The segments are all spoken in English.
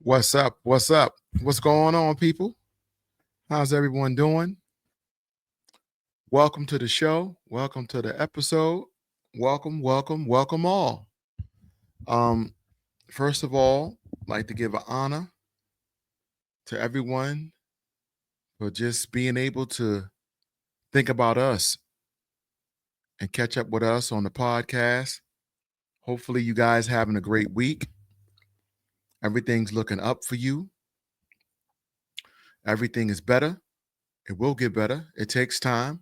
What's up? What's up? What's going on, people? How's everyone doing? Welcome to the show. Welcome to the episode. Welcome, welcome, welcome all. Um, First of all, I'd like to give an honor to everyone for just being able to think about us and catch up with us on the podcast. Hopefully, you guys having a great week. Everything's looking up for you. Everything is better. It will get better. It takes time.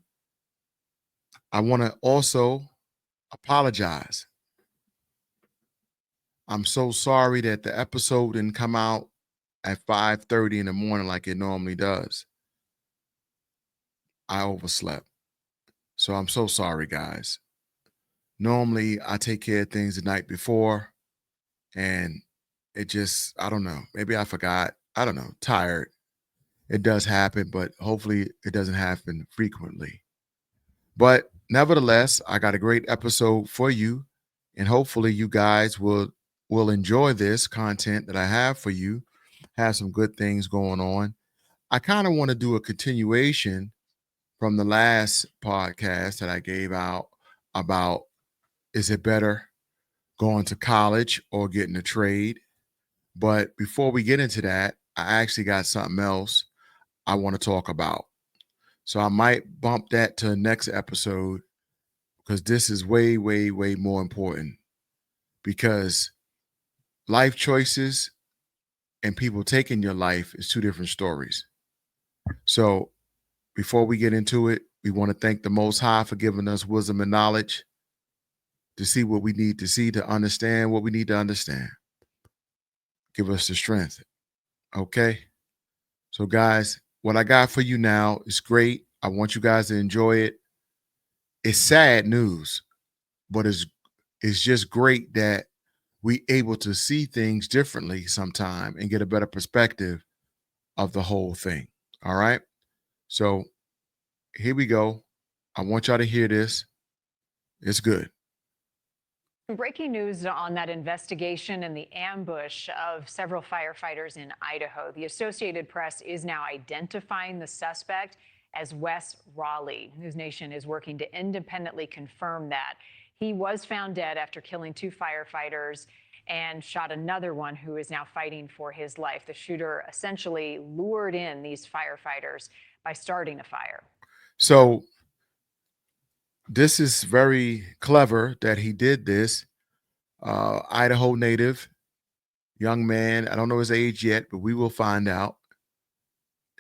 I want to also apologize. I'm so sorry that the episode didn't come out at 5:30 in the morning like it normally does. I overslept. So I'm so sorry, guys. Normally, I take care of things the night before, and I don't know. Maybe I forgot. I don't know. Tired. It does happen, but hopefully it doesn't happen frequently. But nevertheless, I got a great episode for you, and hopefully you guys will enjoy this content that I have for you. Have some good things going on. I kind of want to do a continuation from the last podcast that I gave out about, is it better going to college or getting a trade? But before we get into that, I actually got something else I want to talk about. So I might bump that to the next episode because this is way, way, way more important, because life choices and people taking your life is two different stories. So before we get into it, we want to thank the Most High for giving us wisdom and knowledge to see what we need to see, to understand what we need to understand. Give us the strength. Okay. So, guys, what I got for you now is great. I want you guys to enjoy it. It's sad news, but it's just great that we able to see things differently sometime and get a better perspective of the whole thing. All right. So here we go. I want y'all to hear this. It's good. Breaking news on that investigation and the ambush of several firefighters in Idaho. The Associated Press is now identifying the suspect as Wes Raleigh. News Nation is working to independently confirm that. He was found dead after killing two firefighters and shot another one who is now fighting for his life. The shooter essentially lured in these firefighters by starting a fire. So this is very clever that he did this. Idaho native, young man. I don't know his age yet, but we will find out.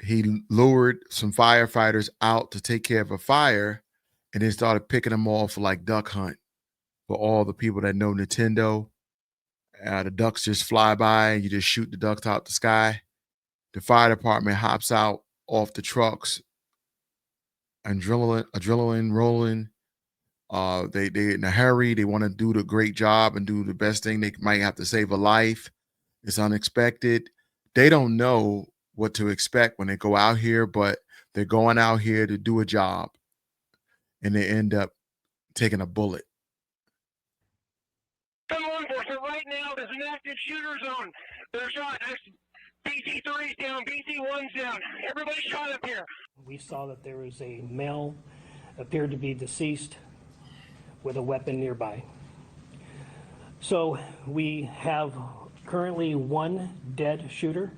He lured some firefighters out to take care of a fire and then started picking them off like duck hunt. For all the people that know Nintendo, the ducks just fly by and you just shoot the ducks out the sky. The fire department hops out off the trucks, adrenaline rolling. They in a hurry. They want to do the great job and do the best thing. They might have to save a life. It's unexpected. They don't know what to expect when they go out here, but they're going out here to do a job, and they end up taking a bullet. Come on, enforcement, right now there's an active shooter zone. They're shot. BC3's down, BC1's down. Everybody shot up here. We saw that there was a male, appeared to be deceased, with a weapon nearby. So we have currently one dead shooter.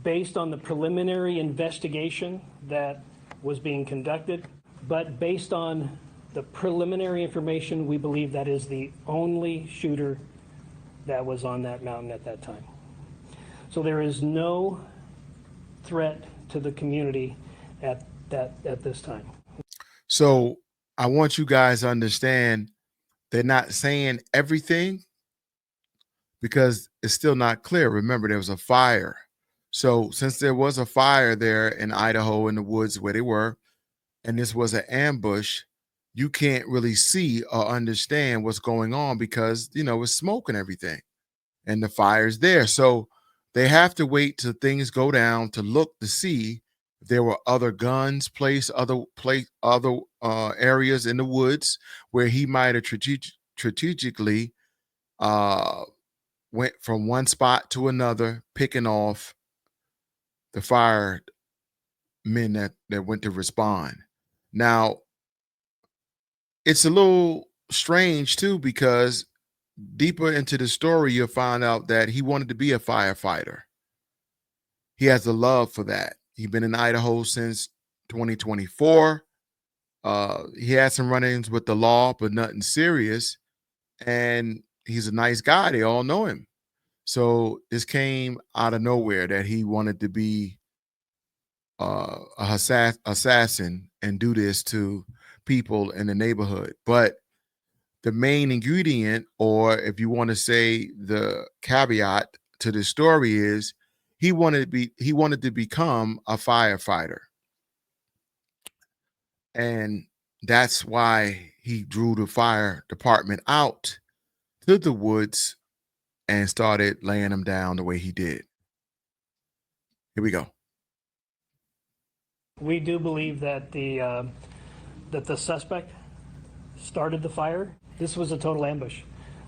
Based on the preliminary investigation that was being conducted, but based on the preliminary information, we believe that is the only shooter that was on that mountain at that time. So there is no threat to the community at this time. So I want you guys to understand they're not saying everything because it's still not clear. Remember, there was a fire. So since there was a fire there in Idaho in the woods where they were, and this was an ambush, you can't really see or understand what's going on because, it's smoke and everything and the fire's there. So they have to wait till things go down to look to see if there were other guns placed, other areas in the woods where he might have strategically went from one spot to another, picking off the firemen that went to respond. Now, it's a little strange too, because deeper into the story, you'll find out that he wanted to be a firefighter. He has a love for that. He's been in Idaho since 2024. He had some run-ins with the law, but nothing serious. And he's a nice guy. They all know him. So this came out of nowhere that he wanted to be assassin and do this to people in the neighborhood. But the main ingredient, or if you want to say the caveat to the story, is he wanted to become a firefighter. And that's why he drew the fire department out to the woods and started laying them down the way he did. Here we go. We do believe that the suspect started the fire. This was a total ambush.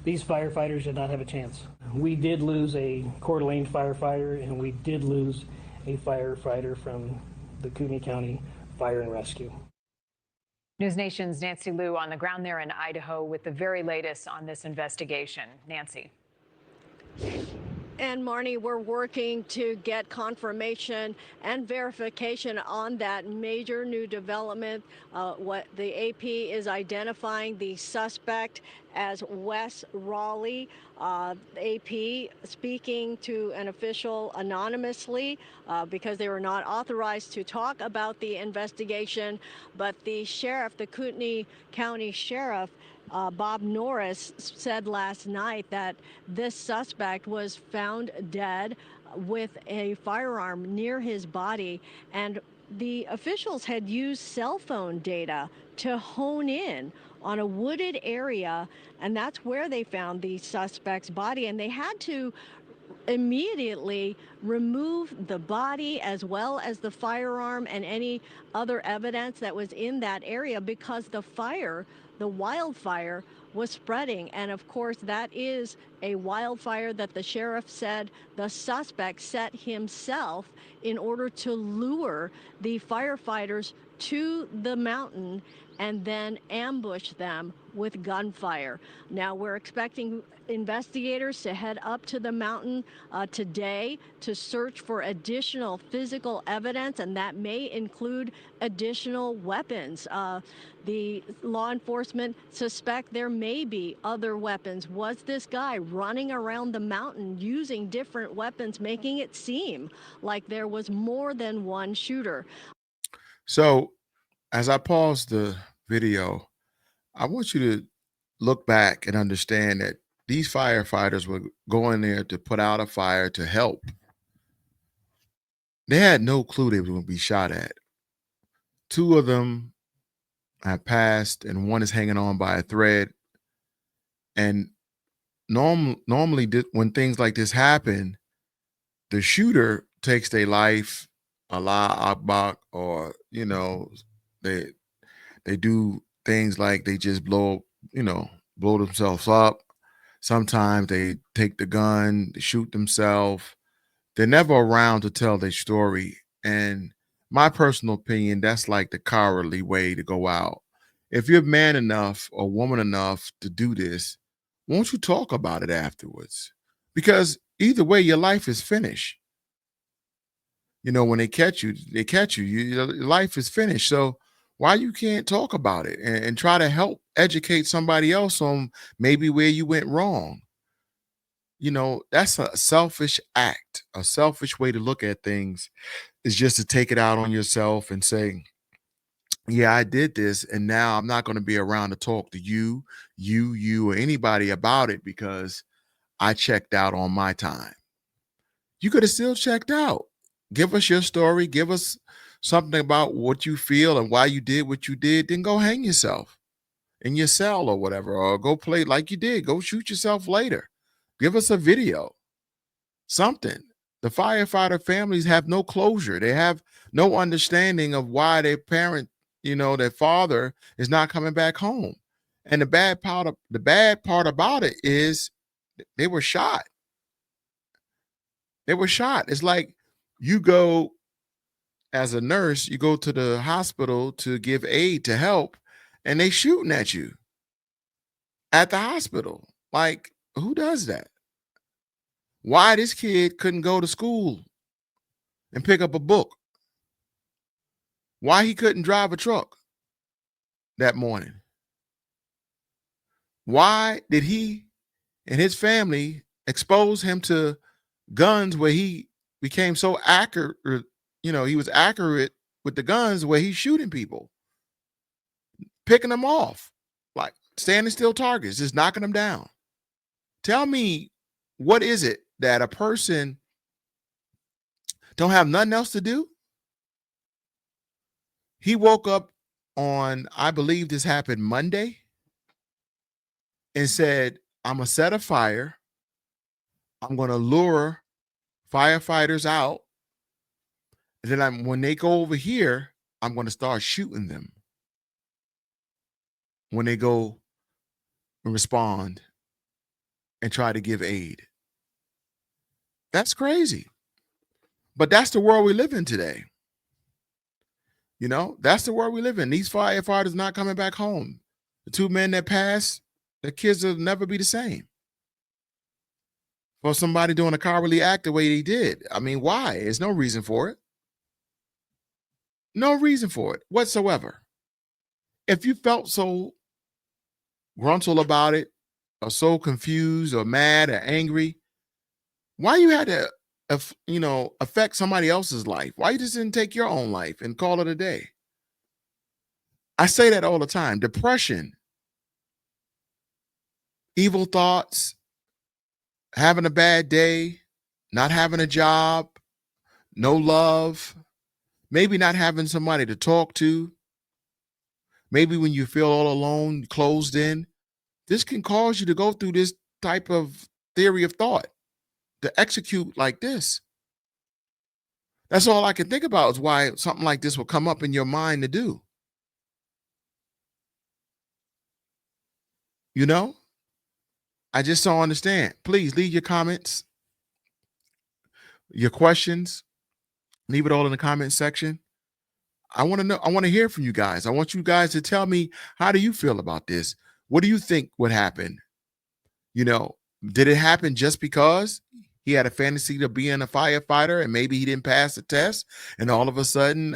These firefighters did not have a chance. We did lose a Coeur d'Alene firefighter, and we did lose a firefighter from the Kootenai County Fire and Rescue. News Nation's Nancy Liu on the ground there in Idaho with the very latest on this investigation. Nancy. And Marnie, we're working to get confirmation and verification on that major new development. What the AP is identifying the suspect as Wes Raleigh. AP speaking to an official anonymously because they were not authorized to talk about the investigation. But the sheriff, the Kootenai County Sheriff, Bob Norris, said last night that this suspect was found dead with a firearm near his body, and the officials had used cell phone data to hone in on a wooded area, and that's where they found the suspect's body, and they had to immediately remove the body as well as the firearm and any other evidence that was in that area because the wildfire was spreading. And of course, that is a wildfire that the sheriff said the suspect set himself in order to lure the firefighters to the mountain and then ambush them with gunfire. Now, we're expecting investigators to head up to the mountain today to search for additional physical evidence, and that may include additional weapons. The law enforcement suspect there may be other weapons. Was this guy running around the mountain using different weapons, making it seem like there was more than one shooter? So as I pause the video, I want you to look back and understand that these firefighters were going there to put out a fire to help. They had no clue they were going to be shot at. Two of them have passed, and one is hanging on by a thread. And normally, when things like this happen, the shooter takes their life, Allah Akbar, or they do things like they just blow themselves up. Sometimes they take the gun, they shoot themselves. They're never around to tell their story. And my personal opinion, that's like the cowardly way to go out. If you're man enough or woman enough to do this, won't you talk about it afterwards? Because either way, your life is finished. When they catch you, your life is finished. So why you can't talk about it and try to help educate somebody else on maybe where you went wrong? That's a selfish act. A selfish way to look at things is just to take it out on yourself and say, yeah, I did this, and now I'm not going to be around to talk to you, or anybody about it because I checked out on my time. You could have still checked out. Give us your story. Give us something about what you feel and why you did what you did. Then go hang yourself in your cell or whatever, or go play like you did. Go shoot yourself later. Give us a video, something. The firefighter families have no closure. They have no understanding of why their parent, their father is not coming back home. And the bad part about it is they were shot. They were shot. It's like you go as a nurse, you go to the hospital to give aid to help, and they shooting at you at the hospital. Like, who does that? Why this kid couldn't go to school and pick up a book? Why he couldn't drive a truck that morning? Why did he and his family expose him to guns where he became so accurate? He was accurate with the guns where he's shooting people, picking them off, like standing still targets, just knocking them down. Tell me, what is it that a person don't have nothing else to do? He woke up on, I believe this happened Monday, and said, I'm going to set a fire. I'm going to lure firefighters out. And then when they go over here, I'm going to start shooting them when they go and respond and try to give aid. That's crazy. But that's the world we live in today. That's the world we live in. These firefighters not coming back home. The 2 men that passed, the kids will never be the same. For somebody doing a cowardly act the way he did. I mean, why? There's no reason for it. No reason for it whatsoever. If you felt so gruntled about it, or so confused or mad or angry, why you had to affect somebody else's life? Why you just didn't take your own life and call it a day? I say that all the time. Depression, evil thoughts, having a bad day, not having a job, no love, maybe not having somebody to talk to, maybe when you feel all alone, closed in, this can cause you to go through this type of theory of thought, to execute like this. That's all I can think about is why something like this will come up in your mind to do. I just don't understand. Please leave your comments, your questions, leave it all in the comment section. I want to know. I want to hear from you guys. I want you guys to tell me, how do you feel about this? What do you think would happen? Did it happen just because he had a fantasy of being a firefighter and maybe he didn't pass the test and all of a sudden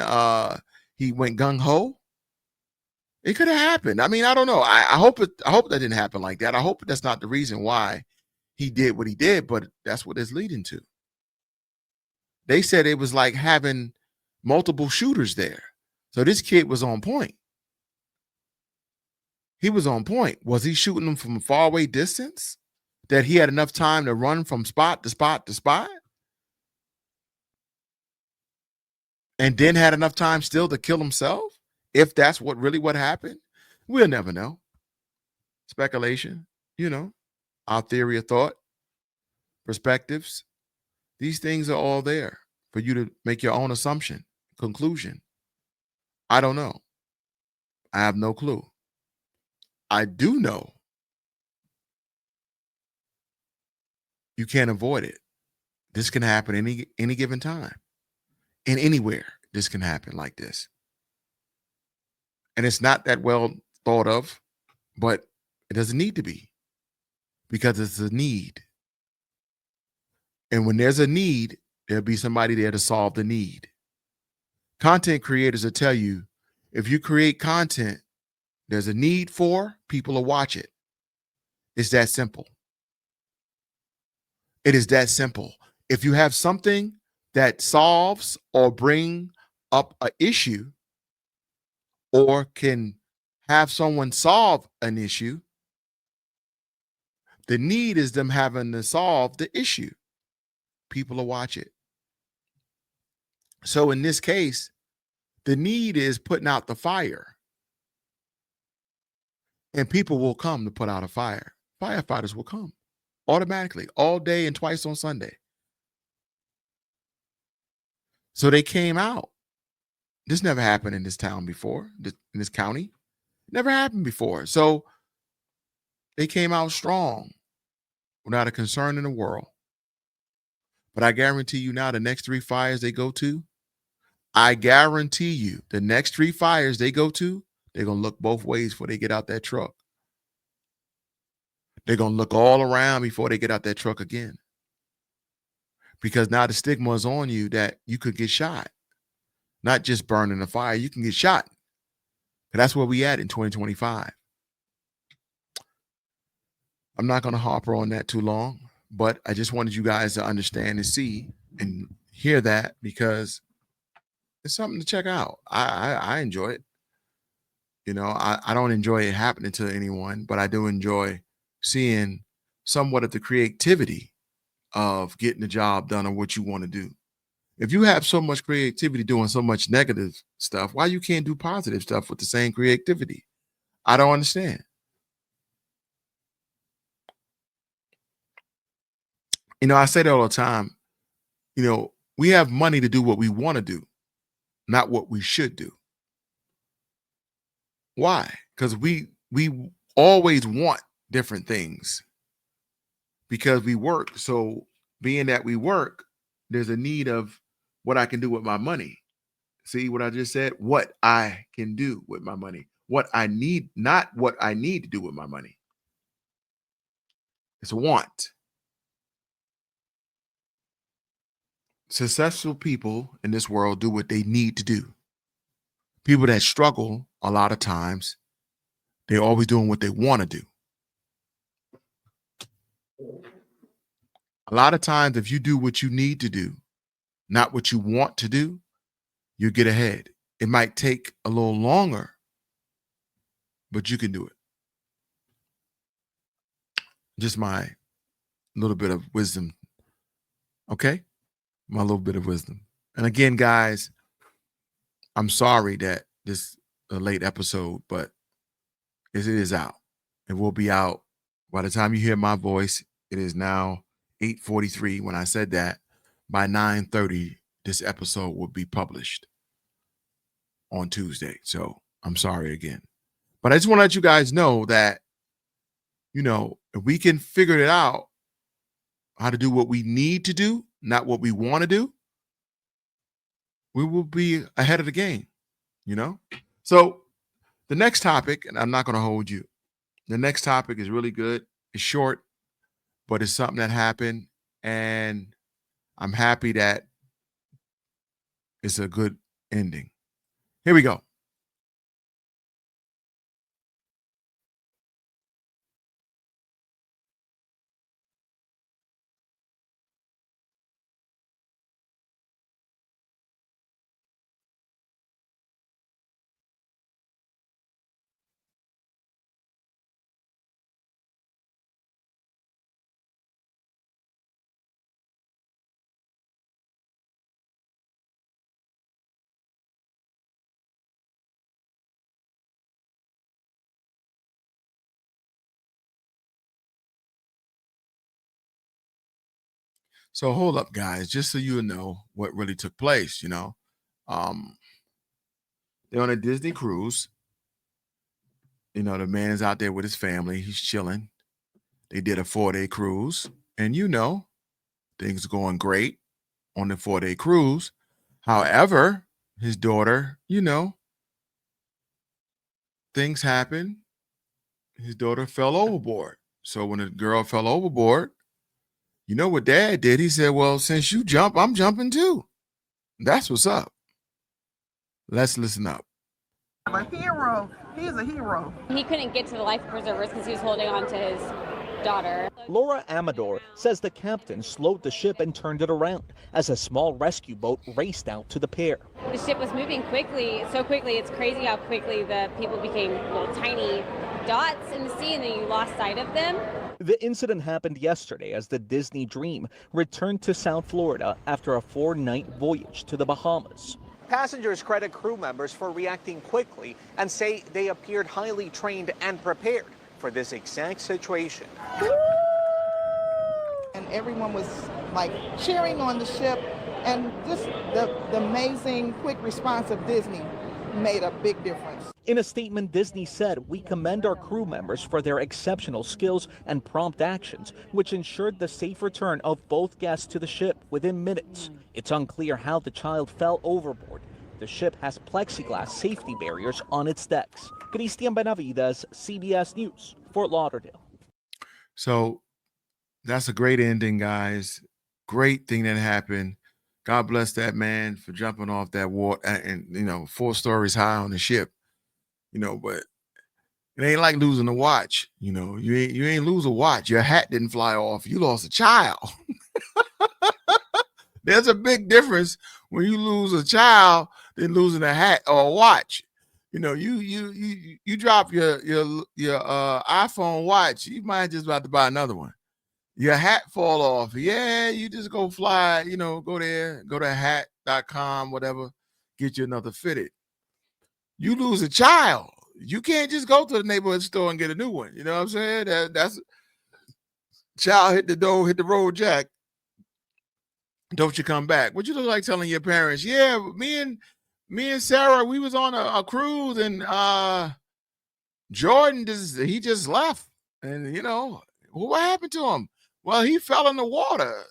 he went gung-ho? It could have happened. I mean, I don't know. I hope that didn't happen like that. I hope that's not the reason why he did what he did, but that's what it's leading to. They said it was like having multiple shooters there. So this kid was on point. He was on point. Was he shooting them from a faraway distance that he had enough time to run from spot to spot to spot? And then had enough time still to kill himself? If that's what happened? We'll never know. Speculation, our theory of thought, perspectives. These things are all there for you to make your own assumption, conclusion. I don't know. I have no clue. I do know you can't avoid it. This can happen any given time. And anywhere this can happen like this. And it's not that well thought of, but it doesn't need to be, because it's a need. And when there's a need, there'll be somebody there to solve the need. Content creators will tell you, if you create content, there's a need for, people will watch it. It's that simple. It is that simple. If you have something that solves or bring up an issue, or can have someone solve an issue, the need is them having to solve the issue. People will watch it. So in this case, the need is putting out the fire. And people will come to put out a fire. Firefighters will come automatically, all day and twice on Sunday. So they came out. This never happened in this town before, in this county. Never happened before. So they came out strong, without a concern in the world. But I guarantee you now, the next 3 fires they go to, I guarantee you the next 3 fires they go to, they're going to look both ways before they get out that truck. They're going to look all around before they get out that truck again. Because now the stigma is on you that you could get shot. Not just burn in the fire, you can get shot. And that's where we at in 2025. I'm not going to harper on that too long, but I just wanted you guys to understand and see and hear that because it's something to check out. I enjoy it. You know, I don't enjoy it happening to anyone, but I do enjoy seeing somewhat of the creativity of getting the job done or what you want to do. If you have so much creativity doing so much negative stuff, why you can't do positive stuff with the same creativity? I don't understand. You know, I say that all the time. You know, we have money to do what we want to do, not what we should do. Why? Because we always want different things because we work. So being that we work, there's a need of what I can do with my money. See what I just said? What I can do with my money. What I need, not what I need to do with my money. It's a want. Successful people in this world do what they need to do. People that struggle a lot of times, they're always doing what they want to do. A lot of times, if you do what you need to do, not what you want to do, you get ahead. It might take a little longer, but you can do it. Just my little bit of wisdom. Okay? My little bit of wisdom. And again, guys, I'm sorry that this a late episode, but it is out. It will be out by the time you hear my voice. It is now 8:43. When I said that, by 9:30, this episode will be published on Tuesday. So I'm sorry again. But I just want to let you guys know that, you know, if we can figure it out how to do what we need to do, not what we want to do, we will be ahead of the game, you know? So the next topic, and I'm not going to hold you. The next topic is really good. It's short, but it's something that happened. And I'm happy that it's a good ending. Here we go. So hold up, guys, just so you know what really took place, you know. They're on a Disney cruise. You know, the man is out there with his family. He's chilling. They did a 4-day cruise. And you know, things are going great on the 4-day cruise. However, his daughter, you know, things happen. His daughter fell overboard. So when the girl fell overboard, you know what dad did? He said, well, since you jump, I'm jumping too. That's what's up. Let's listen up. A hero. He's a hero. He couldn't get to the life preservers because he was holding on to his daughter. Laura Amador says the captain slowed the ship and turned it around as a small rescue boat raced out to the pair. The ship was moving quickly, so quickly. It's crazy how quickly the people became little tiny dots in the sea and then you lost sight of them. The incident happened yesterday as the Disney Dream returned to South Florida after a 4-night voyage to the Bahamas. Passengers credit crew members for reacting quickly and say they appeared highly trained and prepared for this exact situation. And everyone was like cheering on the ship, and just the amazing quick response of Disney made a big difference. In a statement, Disney said, "We commend our crew members for their exceptional skills and prompt actions, which ensured the safe return of both guests to the ship within minutes." It's unclear how the child fell overboard. The ship has plexiglass safety barriers on its decks. Christian Benavides, CBS News, Fort Lauderdale. So that's a great ending, guys. Great thing that happened. God bless that man for jumping off that water and 4 stories high on the ship. But it ain't like losing a watch. You ain't lose a watch. Your hat didn't fly off. You lost a child. There's a big difference when you lose a child than losing a hat or a watch. You drop your iPhone watch, you might just about to buy another one. Your hat fall off. Yeah, you just go fly, go there, go to hat.com, whatever, get you another fitted. You lose a child. You can't just go to the neighborhood store and get a new one. You know what I'm saying? That's child hit the door, hit the road jack. Don't you come back? What you look like telling your parents? Yeah, me and Sarah, we was on a cruise, and Jordan just left, and what happened to him? Well, he fell in the water,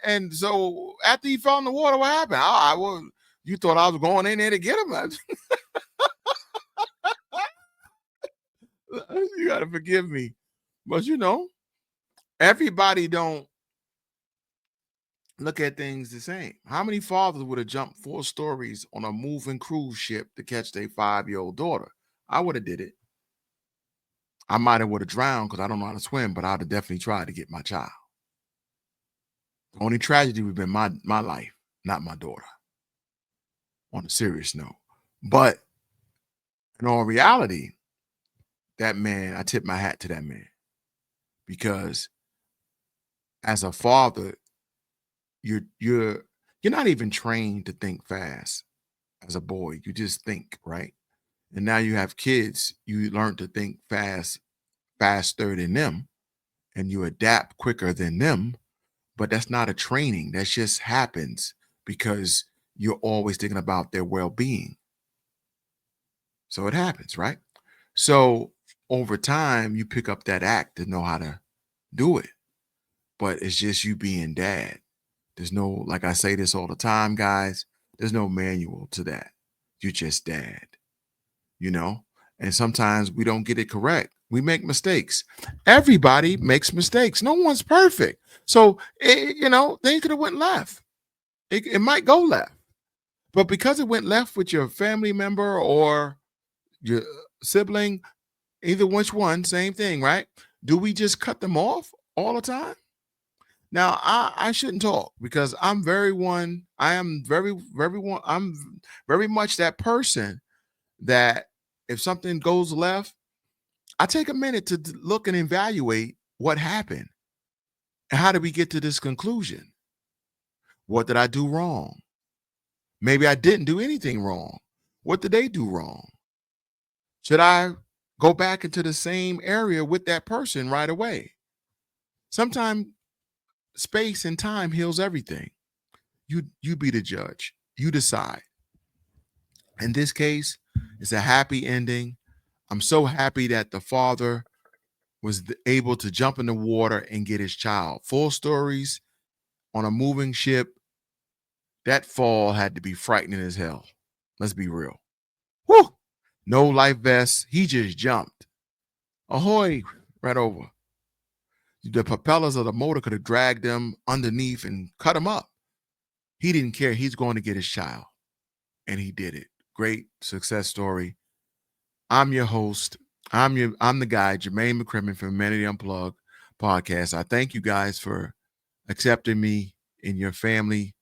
and so after he fell in the water, what happened? You thought I was going in there to get him? You gotta forgive me, but everybody don't look at things the same. How many fathers would have jumped 4 stories on a moving cruise ship to catch their 5-year-old daughter? I would have did it. I might have would have drowned because I don't know how to swim, but I'd have definitely tried to get my child. The only tragedy would have been my life, not my daughter. On a serious note. But in all reality, that man, I tip my hat to that man. Because as a father, you're not even trained to think fast as a boy. You just think, right? And now you have kids, you learn to think faster than them, and you adapt quicker than them. But that's not a training. That just happens because you're always thinking about their well-being. So it happens, right? So over time, you pick up that act to know how to do it. But it's just you being dad. There's no, like I say this all the time, guys, there's no manual to that. You're just dad, and sometimes we don't get it correct. We make mistakes. Everybody makes mistakes. No one's perfect. So, things could have went left. It might go left. But because it went left with your family member or your sibling, either which one, same thing, right? Do we just cut them off all the time? Now, I shouldn't talk because I'm very much that person that if something goes left, I take a minute to look and evaluate what happened. And how did we get to this conclusion? What did I do wrong? Maybe I didn't do anything wrong. What did they do wrong? Should I go back into the same area with that person right away? Sometimes space and time heals everything. You be the judge. You decide. In this case, it's a happy ending. I'm so happy that the father was able to jump in the water and get his child. 4 stories on a moving ship. That fall had to be frightening as hell. Let's be real. Whew! No life vest. He just jumped. Ahoy, right over. The propellers of the motor could have dragged them underneath and cut him up. He didn't care. He's going to get his child. And he did it. Great success story. I'm your host. I'm the guy, Jermaine McCrimmon from Humanity Unplugged podcast. I thank you guys for accepting me in your family.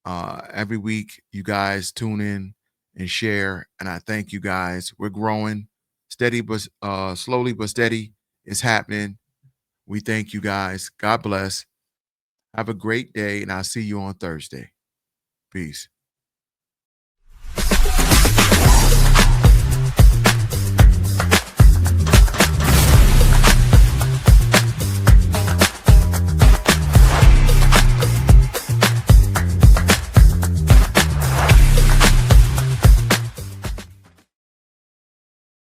Every week, you guys tune in and share, and I thank you guys. We're growing, steady but slowly but steady. It's happening. We thank you guys. God bless. Have a great day, and I'll see you on Thursday. Peace.